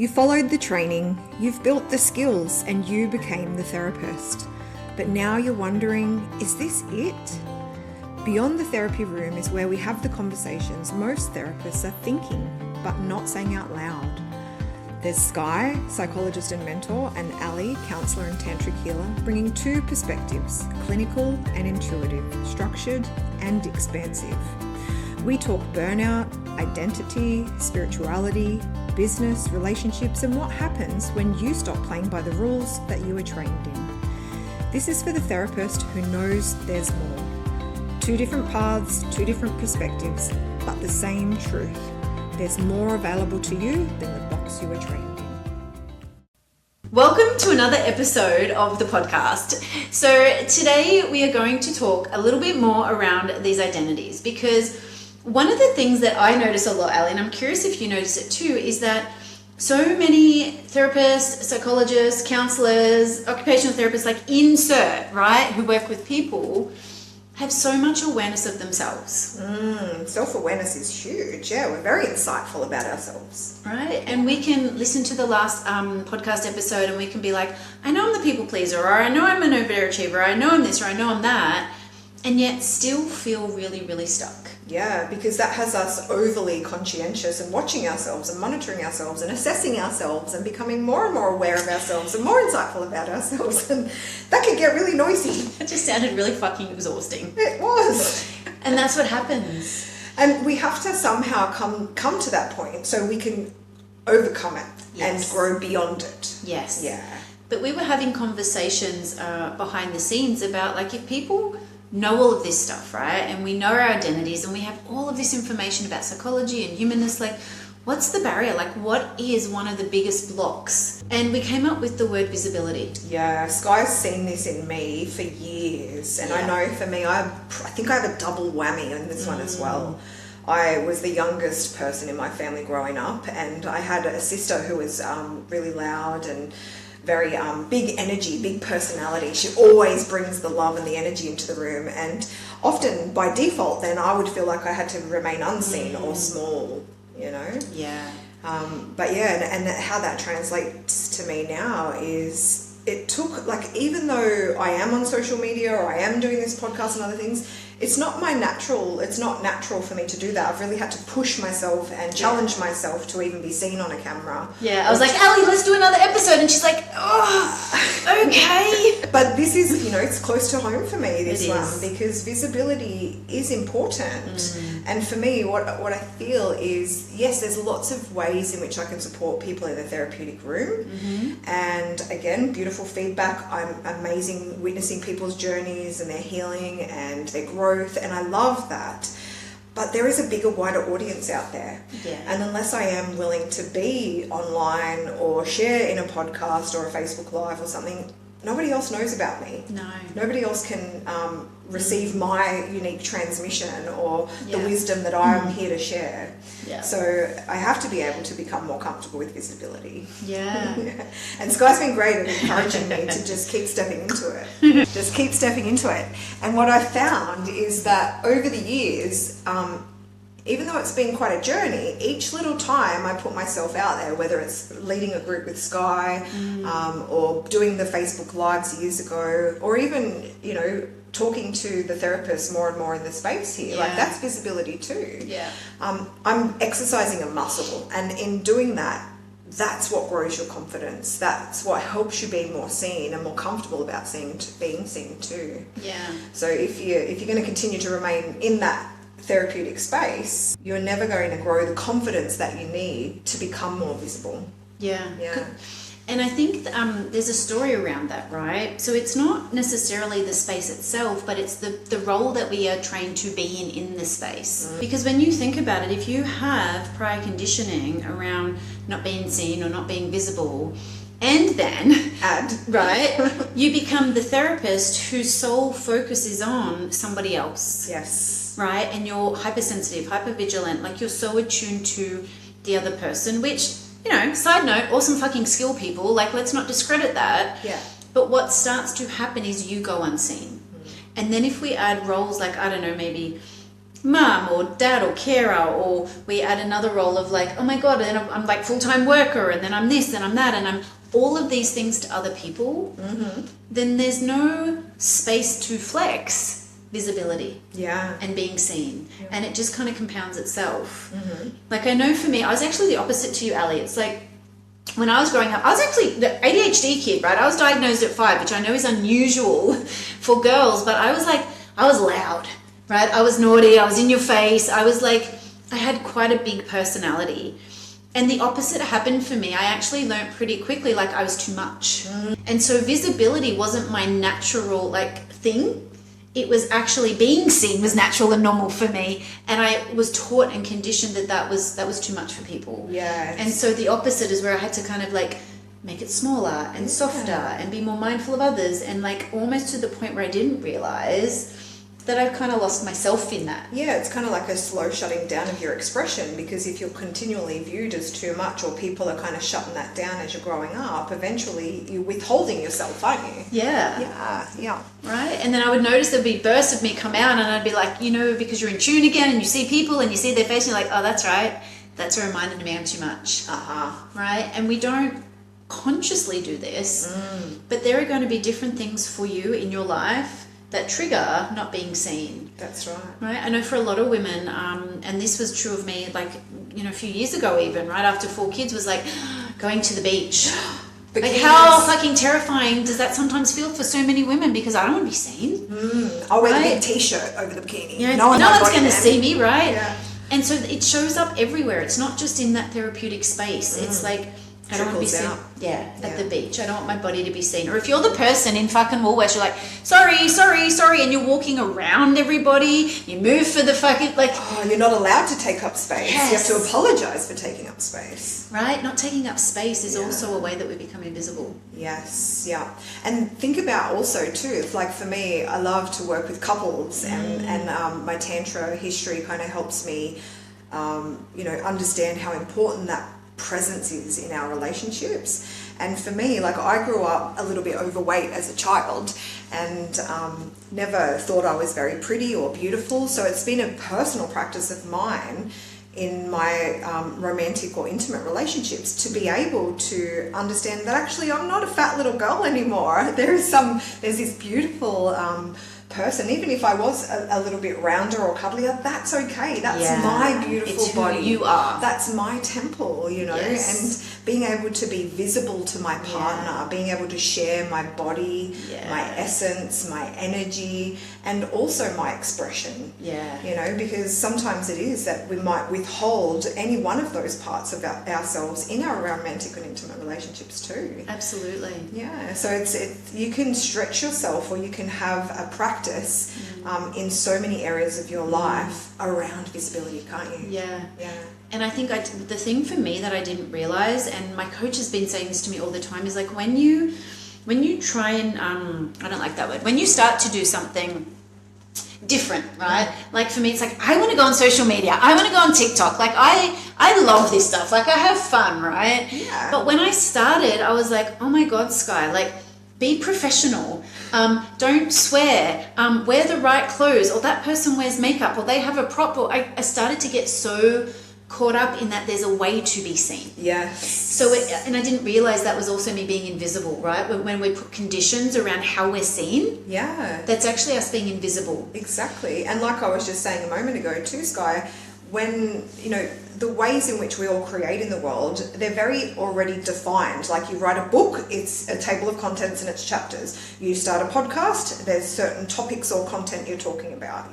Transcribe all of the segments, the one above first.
You followed the training, you've built the skills, and you became the therapist. But now you're wondering, is this it? Beyond the therapy room is where we have the conversations most therapists are thinking, but not saying out loud. There's Skye, psychologist and mentor, and Ali, counsellor and tantric healer, bringing two perspectives, clinical and intuitive, structured and expansive. We talk burnout, identity, spirituality, business, relationships, and what happens when you stop playing by the rules that you were trained in. This is for the therapist who knows there's more. Two different paths, two different perspectives, but the same truth. There's more available to you than the box you were trained in. Welcome to another episode of the podcast. So today we are going to talk a little bit more around these identities, because one of the things that I notice a lot, Ali, and I'm curious if you notice it too, is that so many therapists, psychologists, counselors, occupational therapists, like insert, right, who work with people, have so much awareness of themselves. Self-awareness is huge. Yeah, we're very insightful about ourselves. Right? And we can listen to the last podcast episode and we can be like, I know I'm the people pleaser, or I know I'm an overachiever, or I know I'm this, or I know I'm that, and yet still feel really, really stuck. Yeah, because that has us overly conscientious and watching ourselves and monitoring ourselves and assessing ourselves and becoming more and more aware of ourselves and more insightful about ourselves. And that can get really noisy. It just sounded really fucking exhausting. It was. And that's what happens. And we have to somehow come to that point so we can overcome it and grow beyond it. Yes. Yeah. But we were having conversations behind the scenes about, like, if people know all of this stuff, right, and we know our identities and we have all of this information about psychology and humanness, like, what's the barrier? Like, what is one of the biggest blocks? And we came up with the word visibility. Yeah, Skye's seen this in me for years, and I know for me, I think I have a double whammy on this one as well. I was the youngest person in my family growing up, and I had a sister who was really loud and very big energy, big personality. She always brings the love and the energy into the room, and often by default then I would feel like I had to remain unseen or small, you know? Yeah. But yeah, and how that translates to me now is it took, like, even though I am on social media or I am doing this podcast and other things, it's not natural for me to do that. I've really had to push myself and challenge myself to even be seen on a camera. Yeah, I was like, Ali, let's do another episode. And she's like, oh, okay. But this is, it's close to home for me, this one, because visibility is important. And for me, what I feel is, yes, there's lots of ways in which I can support people in the therapeutic room. And again, beautiful feedback. I'm amazing witnessing people's journeys and their healing and their growth, and I love that. But there is a bigger, wider audience out there. Yeah. And unless I am willing to be online or share in a podcast or a Facebook Live or something, nobody else knows about me. No. Nobody else can receive my unique transmission or the wisdom that I'm here to share. Yeah. So I have to be able to become more comfortable with visibility. Yeah. And Skye's been great at encouraging me to just keep stepping into it. Just keep stepping into it. And what I found is that over the years, even though it's been quite a journey, each little time I put myself out there, whether it's leading a group with Skye, or doing the Facebook Lives years ago, or even, talking to the therapists more and more in the space here, like, that's visibility too. Yeah. I'm exercising a muscle, and in doing that, that's what grows your confidence. That's what helps you be more seen and more comfortable about being seen too. Yeah. So if you're going to continue to remain in that therapeutic space, you're never going to grow the confidence that you need to become more visible. Yeah. Yeah. And I think there's a story around that, right? So it's not necessarily the space itself, but it's the role that we are trained to be in the space. Because when you think about it, if you have prior conditioning around not being seen or not being visible, and then you become the therapist whose sole focus is on somebody else. Yes. Right? And you're hypersensitive, hypervigilant, like you're so attuned to the other person, which, side note, awesome fucking skill, people. Like, let's not discredit that. Yeah. But what starts to happen is you go unseen. And then if we add roles like, I don't know, maybe mum or dad or carer, or we add another role of like, oh my God, and then I'm like full-time worker, and then I'm this and I'm that, and I'm all of these things to other people, then there's no space to flex visibility and being seen, and it just kind of compounds itself. Like, I know for me, I was actually the opposite to you, Ali. It's like, when I was growing up, I was actually the ADHD kid, right? I was diagnosed at 5, which I know is unusual for girls, but I was loud, right? I was naughty, I was in your face, I had quite a big personality. And the opposite happened for me. I actually learned pretty quickly, like, I was too much. And so visibility wasn't my natural, like, thing. It was actually being seen was natural and normal for me. And I was taught and conditioned that was too much for people. Yes. And so the opposite is where I had to kind of, like, make it smaller and softer and be more mindful of others, and, like, almost to the point where I didn't realize that I've kind of lost myself in that. Yeah, it's kind of like a slow shutting down of your expression, because if you're continually viewed as too much, or people are kind of shutting that down as you're growing up, eventually you're withholding yourself, aren't you? Yeah. Right? And then I would notice there'd be bursts of me come out, and I'd be like, because you're in tune again, and you see people and you see their face, and you're like, oh, that's right. That's a reminder to me I'm too much. Right? And we don't consciously do this, but there are going to be different things for you in your life that trigger not being seen. That's right. Right? I know for a lot of women, and this was true of me, like, a few years ago even, right after 4 kids, was like going to the beach. Like, how fucking terrifying does that sometimes feel for so many women, because I don't want to be seen. I'll wear the big t-shirt over the bikini. Yeah, no one's going to see me, right? Yeah. And so it shows up everywhere. It's not just in that therapeutic space. It's like, I don't want to be seen. At the beach. I don't want my body to be seen. Or if you're the person in fucking Woolworths, you're like, sorry, and you're walking around everybody, you move for the fucking, like... Oh, you're not allowed to take up space. Yes. You have to apologise for taking up space. Right? Not taking up space is also a way that we become invisible. Yes, yeah. And think about also, too, like for me, I love to work with couples, and my Tantra history kind of helps me, understand how important that presence is in our relationships. And for me, like, I grew up a little bit overweight as a child, and never thought I was very pretty or beautiful, so it's been a personal practice of mine in my romantic or intimate relationships to be able to understand that actually I'm not a fat little girl anymore. There's this beautiful person, even if I was a little bit rounder or cuddlier, that's okay. That's my beautiful body. You are. That's my temple, and being able to be visible to my partner, being able to share my body, my essence, my energy, and also my expression. Because sometimes it is that we might withhold any one of those parts of ourselves in our romantic and intimate relationships too. Absolutely. Yeah, so you can stretch yourself, or you can have a practice in so many areas of your life around visibility, can't you? Yeah. And I think the thing for me that I didn't realize, and my coach has been saying this to me all the time, is like when you try and I don't like that word, when you start to do something different, right? Like for me, it's like, I want to go on social media, I want to go on TikTok, like I love this stuff, like I have fun, right? But when I started, I was like, oh my God, Skye, like, be professional, don't swear, wear the right clothes, or that person wears makeup, or they have a prop, or I started to get so caught up in that there's a way to be seen. Yes. So, and I didn't realize that was also me being invisible, right? When we put conditions around how we're seen, that's actually us being invisible. Exactly. And like I was just saying a moment ago too, Skye, when, the ways in which we all create in the world, they're very already defined. Like, you write a book, it's a table of contents and it's chapters. You start a podcast, there's certain topics or content you're talking about,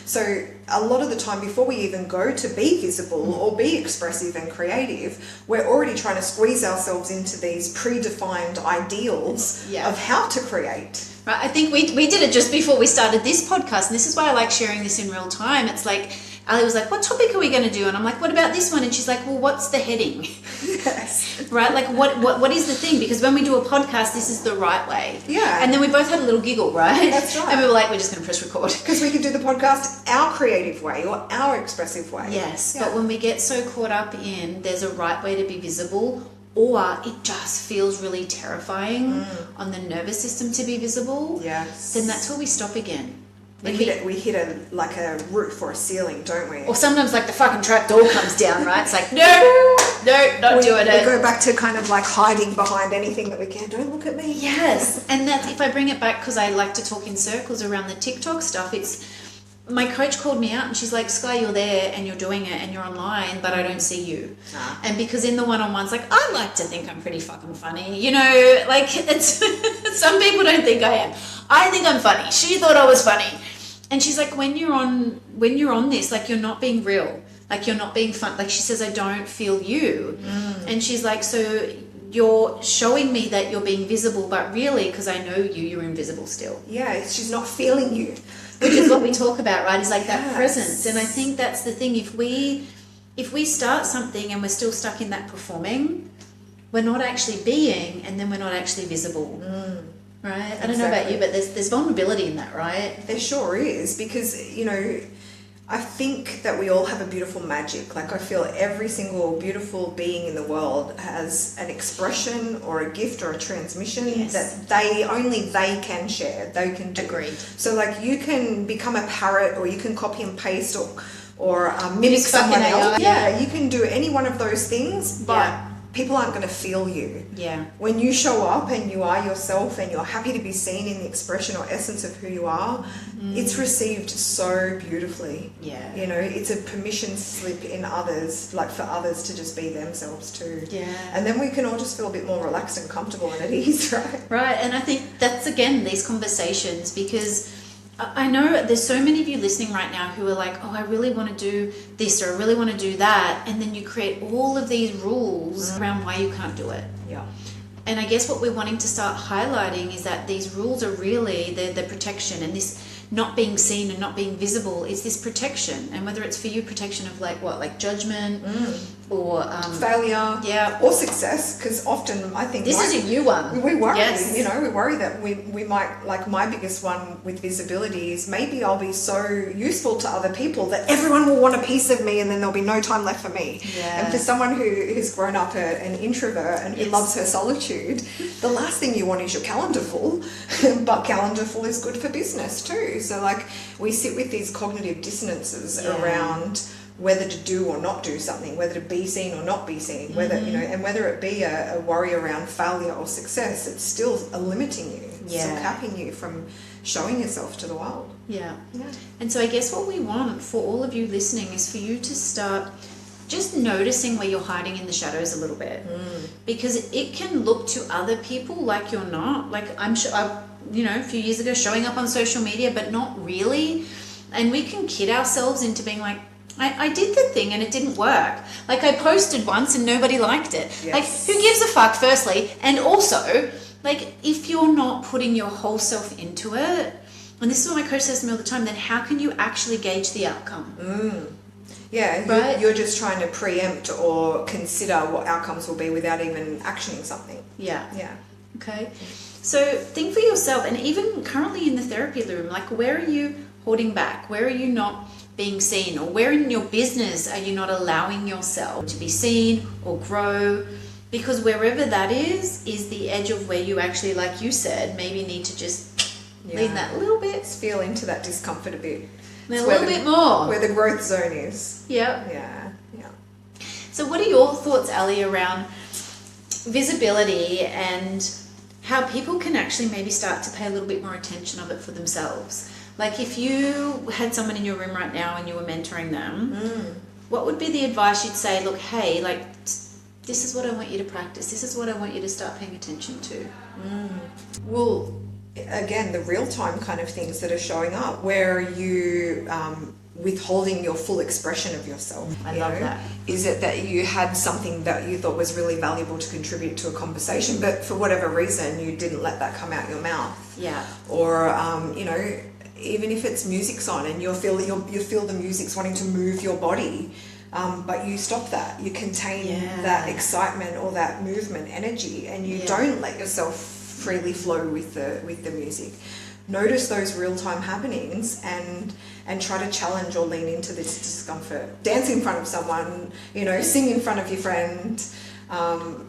So a lot of the time, before we even go to be visible or be expressive and creative, we're already trying to squeeze ourselves into these predefined ideals of how to create. Right. I think we did it just before we started this podcast, and this is why I like sharing this in real time. It's like, Ali was like, what topic are we going to do? And I'm like, what about this one? And she's like, well, what's the heading? Yes. Right? Like, what is the thing? Because when we do a podcast, this is the right way. Yeah. And then we both had a little giggle, right? That's right. And we were like, we're just going to press record. Because we can do the podcast our creative way or our expressive way. Yes. Yeah. But when we get so caught up in there's a right way to be visible, or it just feels really terrifying on the nervous system to be visible, yes, then that's where we stop again. We hit a roof or a ceiling, don't we? Or sometimes like the fucking trap door comes down, right? It's like, no, not doing it. We go back to kind of like hiding behind anything that we can. Don't look at me. Yes. And that's, if I bring it back, because I like to talk in circles around the TikTok stuff, it's, my coach called me out and she's like, Skye, you're there and you're doing it and you're online, but I don't see you. And because in the one-on-ones, like, I like to think I'm pretty fucking funny, you know, like, it's some people don't think I am. I think I'm funny. She thought I was funny. And she's like, when you're on this, like, you're not being real, like, you're not being fun. Like, she says, I don't feel you. And she's like, so you're showing me that you're being visible, but really, because I know you're invisible still. Yeah, she's not feeling you. Which is what we talk about, right? Is like that presence. And I think that's the thing. If we start something and we're still stuck in that performing, we're not actually being, and then we're not actually visible. Right? I don't know about you, but there's vulnerability in that, right? There sure is, because, you know, I think that we all have a beautiful magic. Like, I feel every single beautiful being in the world has an expression or a gift or a transmission that only they can share, they can do. Agreed. So, like, you can become a parrot, or you can copy and paste, or mimic someone else. Yeah, you can do any one of those things, but people aren't going to feel you. Yeah. When you show up and you are yourself and you're happy to be seen in the expression or essence of who you are, it's received so beautifully. Yeah. You know, it's a permission slip in others, like for others to just be themselves too. Yeah. And then we can all just feel a bit more relaxed and comfortable and at ease, right? Right. And I think that's, again, these conversations, because I know there's so many of you listening right now who are like, oh, I really want to do this, or I really want to do that. And then you create all of these rules around why you can't do it. Yeah. And I guess what we're wanting to start highlighting is that these rules are really the protection, and this not being seen and not being visible is this protection. And whether it's for you, protection of like judgment or failure, or success, because often I think this is a you one. We worry, you know, we worry that we might, like, my biggest one with visibility is maybe I'll be so useful to other people that everyone will want a piece of me, and then there'll be no time left for me. And for someone who's grown up an introvert and who loves her solitude, the last thing you want is your calendar full. But calendar full is good for business too. So, like, we sit with these cognitive dissonances around whether to do or not do something, whether to be seen or not be seen, whether, you know, and whether it be a worry around failure or success, it's still limiting you. It's still capping you from showing yourself to the world. Yeah. And so I guess what we want for all of you listening is for you to start just noticing where you're hiding in the shadows a little bit, because it can look to other people like you're not. Like, I'm sure, you know, a few years ago, showing up on social media, but not really. And we can kid ourselves into being like, I did the thing and it didn't work. Like, I posted once and nobody liked it. Like, who gives a fuck, firstly? And also, like, if you're not putting your whole self into it, and this is what my coach says to me all the time, then how can you actually gauge the outcome? Yeah, right? You're just trying to preempt or consider what outcomes will be without even actioning something. Yeah. Okay. Yeah. So think for yourself, and even currently in the therapy room, like, where are you holding back? Where are you not being seen? Or where in your business are you not allowing yourself to be seen or grow? Because wherever that is the edge of where you actually, like you said, maybe need to just lean that a little bit. Just feel into that discomfort a bit. A little bit more. Where the growth zone is. Yep. Yeah. So what are your thoughts, Ali, around visibility and how people can actually maybe start to pay a little bit more attention of it for themselves? Like, if you had someone in your room right now and you were mentoring them, what would be the advice you'd say? Look, hey, like, this is what I want you to practice. This is what I want you to start paying attention to. Well, again, the real-time kind of things that are showing up, where you withholding your full expression of yourself. I love that. Is it that you had something that you thought was really valuable to contribute to a conversation, but for whatever reason you didn't let that come out your mouth? Yeah. Or you know, even if it's music's on and you feel the music's wanting to move your body, but you stop that, you contain that excitement or that movement energy, and you don't let yourself freely flow with the music. Notice those real-time happenings and try to challenge or lean into this discomfort. Dance in front of someone, you know, sing in front of your friend,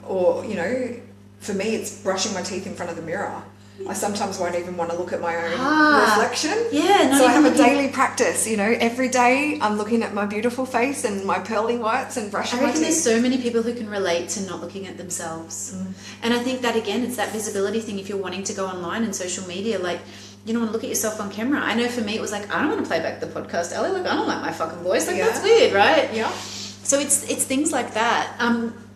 or, you know, for me it's brushing my teeth in front of the mirror. I sometimes won't even want to look at my own reflection. Yeah. So I have a daily practice, you know, every day I'm looking at my beautiful face and my pearly whites and brushing my teeth. there's so many people who can relate to not looking at themselves. And I think that, again, it's that visibility thing. If you're wanting to go online and social media, like, you don't want to look at yourself on camera. I know for me, it was like, I don't want to play back the podcast, Ali. Like, I don't like my fucking voice. Like, that's weird, right? Yeah. So it's things like that.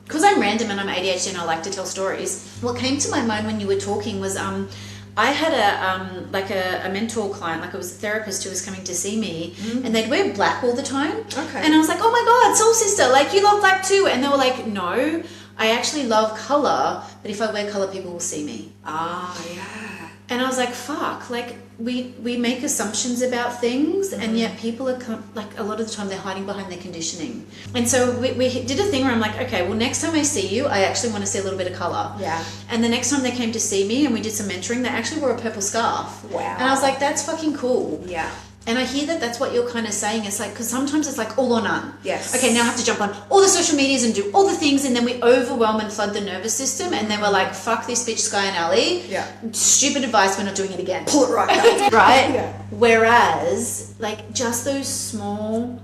Because I'm random and I'm ADHD and I like to tell stories. What came to my mind when you were talking was I had a mentor client, like it was a therapist who was coming to see me, and they'd wear black all the time. Okay. And I was like, oh my God, soul sister, like you love black too. And they were like, no, I actually love color, but if I wear color, people will see me. Yeah. And I was like, fuck, like we make assumptions about things, and yet people are like, a lot of the time they're hiding behind their conditioning. And so we did a thing where I'm like, okay, well, next time I see you, I actually want to see a little bit of color. Yeah. And the next time they came to see me and we did some mentoring, they actually wore a purple scarf. Wow. And I was like, that's fucking cool. Yeah. And I hear that that's what you're kind of saying. It's like, because sometimes it's like all or none. Yes. Okay, now I have to jump on all the social medias and do all the things, and then we overwhelm and flood the nervous system, and then we're like, fuck this bitch, Skye and Ali. Yeah. Stupid advice, we're not doing it again. Pull it right back. Right? Yeah. Whereas, like, just those small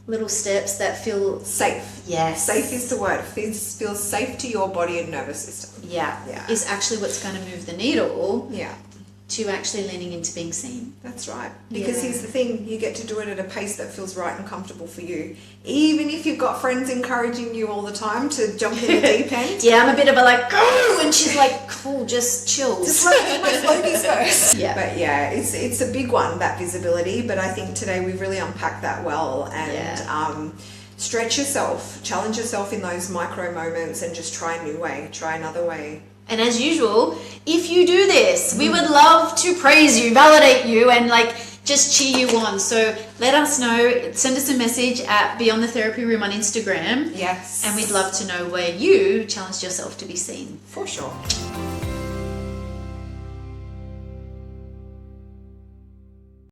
little steps that feel Safe. Yes. Safe is the word. Feels safe to your body and nervous system. Yeah. Is actually what's going to move the needle. Yeah. To actually leaning into being seen. That's right. Because here's the thing, you get to do it at a pace that feels right and comfortable for you. Even if you've got friends encouraging you all the time to jump in the deep end. Yeah, I'm a bit of a like, go! And she's like, cool, just chill. Just let me do my floaties first. Yeah. But yeah, it's a big one, that visibility. But I think today we've really unpacked that well. And stretch yourself, challenge yourself in those micro moments, and just try a new way, try another way. And as usual, if you do this, we would love to praise you, validate you, and like just cheer you on. So let us know, send us a message at Beyond the Therapy Room on Instagram. Yes. And we'd love to know where you challenged yourself to be seen. For sure.